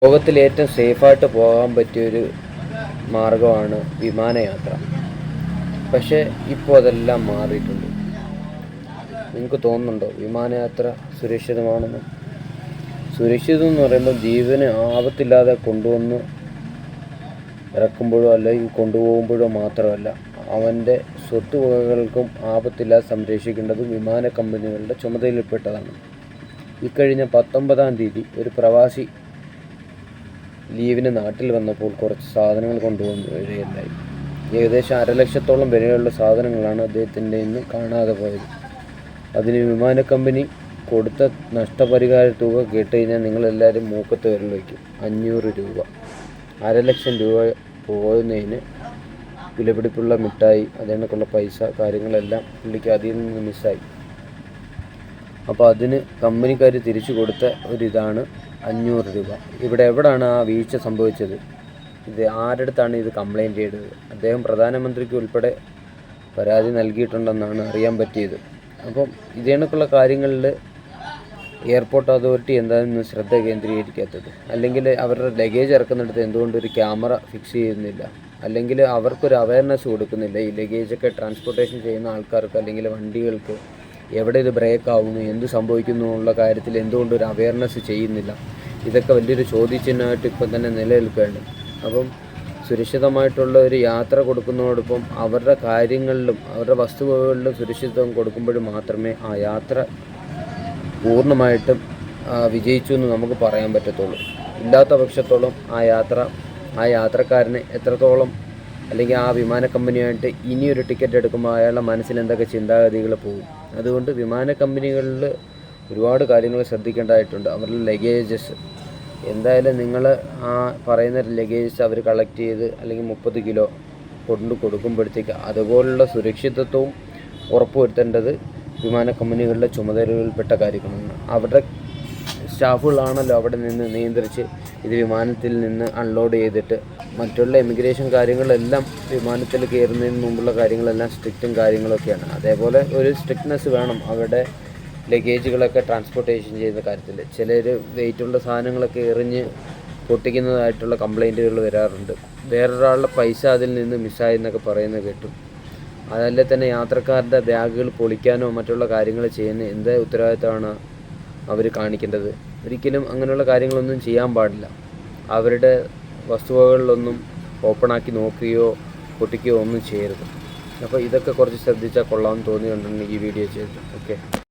ലോകത്തിൽ ഏറ്റവും സേഫായിട്ട് പോകാൻ പറ്റിയൊരു മാർഗമാണ് വിമാനയാത്ര. പക്ഷേ ഇപ്പോൾ അതെല്ലാം മാറിയിട്ടുണ്ട്. നിങ്ങൾക്ക് തോന്നുന്നുണ്ടോ വിമാനയാത്ര സുരക്ഷിതമാണെന്ന്? സുരക്ഷിതം എന്ന് പറയുമ്പോൾ ജീവന് ആപത്തില്ലാതെ കൊണ്ടുവന്ന് ഇറക്കുമ്പോഴോ അല്ലെങ്കിൽ കൊണ്ടുപോകുമ്പോഴോ മാത്രമല്ല, അവൻ്റെ സ്വത്തുവകകൾക്കും ആപത്തില്ലാതെ സംരക്ഷിക്കേണ്ടത് വിമാന കമ്പനികളുടെ ചുമതലയിൽപ്പെട്ടതാണ്. ഇക്കഴിഞ്ഞ 19-ാം തീയതി ഒരു പ്രവാസി ലീവിന് നാട്ടിൽ വന്നപ്പോൾ കുറച്ച് സാധനങ്ങൾ കൊണ്ടുവരികയുണ്ടായി. ഏകദേശം 1,00,000-ഓളം വിലയുള്ള സാധനങ്ങളാണ് അദ്ദേഹത്തിൻ്റെ ഇന്ന് കാണാതെ പോയത്. അതിന് വിമാന കമ്പനി കൊടുത്ത നഷ്ടപരിഹാര തുക കേട്ട് കഴിഞ്ഞാൽ നിങ്ങളെല്ലാവരും മൂക്കത്ത് വിരൽ വയ്ക്കും. 500 രൂപ. 1,00,000 രൂപ പോകുന്നതിന് വിലപിടിപ്പുള്ള മിഠായി, അതിനൊക്കെയുള്ള പൈസ കാര്യങ്ങളെല്ലാം പുള്ളിക്ക് അതിൽ നിന്ന് മിസ്സായി. അപ്പോൾ അതിന് കമ്പനിക്കാർ തിരിച്ചു കൊടുത്ത ഒരിതാണ് 500 രൂപ. ഇവിടെ എവിടെയാണ് ആ വീഴ്ച സംഭവിച്ചത്? ഇത് ആരുടെ അടുത്താണ് ഇത് കംപ്ലയിൻറ്റ് ചെയ്തത്? അദ്ദേഹം പ്രധാനമന്ത്രിക്ക് ഉൾപ്പെടെ പരാതി നൽകിയിട്ടുണ്ടെന്നാണ് അറിയാൻ പറ്റിയത്. അപ്പം ഇതിനൊക്കെയുള്ള കാര്യങ്ങളിൽ എയർപോർട്ട് അതോറിറ്റി എന്താണെന്ന് ശ്രദ്ധ കേന്ദ്രീകരിക്കാത്തത്? അല്ലെങ്കിൽ അവരുടെ ലഗേജ് ഇറക്കുന്നിടത്ത് എന്തുകൊണ്ട് ഒരു ക്യാമറ ഫിക്സ് ചെയ്യുന്നില്ല? അല്ലെങ്കിൽ അവർക്കൊരു അവയർനെസ് കൊടുക്കുന്നില്ല? ഈ ലഗേജൊക്കെ ട്രാൻസ്പോർട്ടേഷൻ ചെയ്യുന്ന ആൾക്കാർക്ക് അല്ലെങ്കിൽ വണ്ടികൾക്ക് എവിടെ ഇത് ബ്രേക്ക് ആവുന്നു, എന്ത് സംഭവിക്കുന്നു എന്നുള്ള കാര്യത്തിൽ എന്തുകൊണ്ടൊരു അവയർനെസ് ചെയ്യുന്നില്ല? ഇതൊക്കെ വലിയൊരു ചോദ്യചിഹ്നമായിട്ട് ഇപ്പം തന്നെ നിലനിൽക്കുകയാണ്. അപ്പം സുരക്ഷിതമായിട്ടുള്ള ഒരു യാത്ര കൊടുക്കുന്നതോടൊപ്പം അവരുടെ കാര്യങ്ങളിലും അവരുടെ വസ്തുവകകളിലും സുരക്ഷിതത്വം കൊടുക്കുമ്പോൾ മാത്രമേ ആ യാത്ര പൂർണ്ണമായിട്ടും വിജയിച്ചു എന്ന് നമുക്ക് പറയാൻ പറ്റത്തുള്ളൂ. ഇല്ലാത്ത പക്ഷത്തോളം ആ യാത്രക്കാരന് എത്രത്തോളം, അല്ലെങ്കിൽ ആ വിമാന കമ്പനിയായിട്ട് ഇനിയൊരു ടിക്കറ്റ് എടുക്കുമ്പോൾ അയാളുടെ മനസ്സിൽ എന്തൊക്കെ ചിന്താഗതികൾ പോകും. അതുകൊണ്ട് വിമാന കമ്പനികളിൽ ഒരുപാട് കാര്യങ്ങൾ ശ്രദ്ധിക്കേണ്ടതായിട്ടുണ്ട്. അവരുടെ ലഗേജസ് എന്തായാലും നിങ്ങൾ ആ പറയുന്ന ലഗേജസ് അവർ കളക്ട് ചെയ്ത് അല്ലെങ്കിൽ 30 കിലോ കൊണ്ട് കൊടുക്കുമ്പോഴത്തേക്ക് അതുപോലുള്ള സുരക്ഷിതത്വവും ഉറപ്പുവരുത്തേണ്ടത് വിമാന കമ്പനികളുടെ ചുമതലയിൽപ്പെട്ട കാര്യങ്ങളാണ്. അവരുടെ സ്റ്റാഫുകളാണല്ലോ അവിടെ നിന്ന് നിയന്ത്രിച്ച് ഇത് വിമാനത്തിൽ നിന്ന് അൺലോഡ് ചെയ്തിട്ട് മറ്റുള്ള ഇമിഗ്രേഷൻ കാര്യങ്ങളെല്ലാം വിമാനത്തിൽ കയറുന്നതിന് മുമ്പുള്ള കാര്യങ്ങളെല്ലാം സ്ട്രിക്റ്റും കാര്യങ്ങളൊക്കെയാണ്. അതേപോലെ ഒരു സ്ട്രിക്ട്നെസ് വേണം അവരുടെ ലഗേജുകളൊക്കെ ട്രാൻസ്പോർട്ടേഷൻ ചെയ്യുന്ന കാര്യത്തിൽ. ചിലർ വെയിറ്റുള്ള സാധനങ്ങളൊക്കെ എറിഞ്ഞ് പൊട്ടിക്കുന്നതായിട്ടുള്ള കംപ്ലൈൻറ്റുകൾ വരാറുണ്ട്. വേറൊരാളുടെ പൈസ അതിൽ നിന്ന് മിസ്സായെന്നൊക്കെ പറയുന്നത് കേട്ടു. അതല്ലേ തന്നെ യാത്രക്കാരുടെ ബാഗുകൾ പൊളിക്കാനോ മറ്റുള്ള കാര്യങ്ങൾ ചെയ്യുന്ന എന്ത് ഉത്തരവാദിത്തമാണ് അവർ കാണിക്കേണ്ടത്? ഒരിക്കലും അങ്ങനെയുള്ള കാര്യങ്ങളൊന്നും ചെയ്യാൻ പാടില്ല. അവരുടെ വസ്തുവകളിലൊന്നും ഓപ്പണാക്കി നോക്കുകയോ പൊട്ടിക്കുകയോ ഒന്നും ചെയ്യരുത്. അപ്പോൾ ഇതൊക്കെ കുറച്ച് ശ്രദ്ധിച്ചാൽ കൊള്ളാമെന്ന് തോന്നിയിട്ടുണ്ടെങ്കിൽ ഈ വീഡിയോ ചെയ്തു. ഓക്കെ.